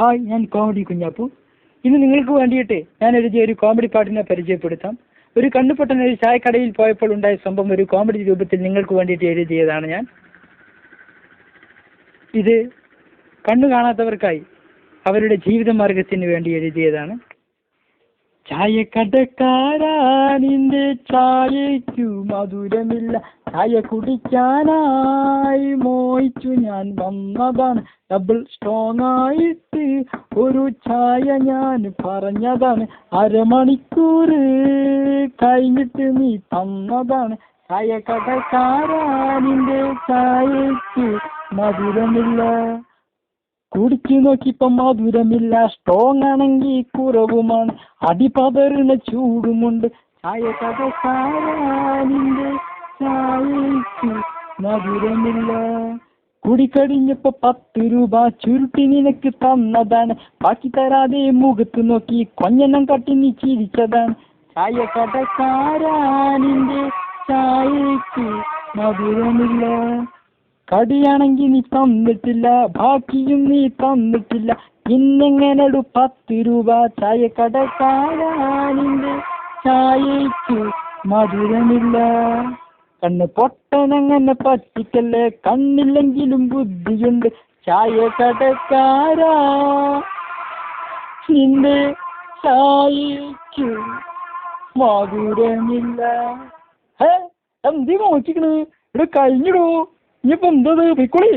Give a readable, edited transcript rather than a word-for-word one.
Hi, ഞാൻ comedy Kunjappu. ഇന്ന് നിങ്ങൾക്ക് വേണ്ടിയിട്ട് ഞാൻ എഴുതിയ ഒരു കോമഡി പാട്ടിനെ പരിചയപ്പെടുത്താം. ഒരു കണ്ണുപൊട്ടൻ ഒരു ചായക്കടയിൽ പോയപ്പോൾ ഉണ്ടായ സംഭവം ഒരു കോമഡി രൂപത്തിൽ നിങ്ങൾക്ക് വേണ്ടിയിട്ട് എഴുതിയതാണ് ഞാൻ. ഇത് കണ്ണു കാണാത്തവർക്കായി അവരുടെ ജീവിത മാർഗത്തിന് വേണ്ടി എഴുതിയതാണ്. ചായക്കടക്കാരാ, നിന്റെ ചായയ്ക്കു മധുരമില്ല, ചായ കുടിക്കാനായി മോഹിച്ചു ഞാൻ വന്നതാണ്. ഡബിൾ സ്ട്രോങ് ആയിട്ട് ഒരു ചായ ഞാൻ പറഞ്ഞതാണ്, അരമണിക്കൂർ കഴിഞ്ഞിട്ട് നീ തന്നതാണ്. ചായക്കടക്കാരാ, നിന്റെ ചായയ്ക്ക് മധുരമില്ല, കുടിച്ചു നോക്കിയപ്പം മധുരമില്ല, സ്ട്രോങ് ആണെങ്കിൽ കുറവുമാണ്, അടിപതറിന ചൂടുമുണ്ട്. ചായക്കടക്കാരൻ്റെ ചായയ്ക്ക് മധുരമില്ല, കുടിക്കഴിഞ്ഞപ്പോ 10 രൂപ ചുരുട്ടി നിനക്ക് തന്നതാണ്, ബാക്കി തരാതെ മുഖത്ത് നോക്കി കൊഞ്ഞനം കട്ടി നീ ചിരിച്ചതാണ്. ചായക്കടക്കാരൻ്റെ ചായയ്ക്ക് മധുരമില്ല, കടിയാണെങ്കിൽ നീ തന്നിട്ടില്ല, ബാക്കിയും നീ തന്നിട്ടില്ല, പിന്നെങ്ങനൊരു 10 രൂപ. ചായക്കടക്കാരൻ്റെ ചായയ്ക്ക് മധുരമില്ല, കണ്ണ് പൊട്ടനങ്ങനെ പറ്റിക്കല്ലേ, കണ്ണില്ലെങ്കിലും ബുദ്ധിയുണ്ട്. ചായക്കടക്കാരാ, നിന്റെ ചായയ്ക്ക് മധുരമില്ല. എന്തി നോക്കിക്കണ്, ഇവിടെ കഴിഞ്ഞിടൂ, ഇനിയിപ്പോ എന്തത് പൊയ്ക്കോളി.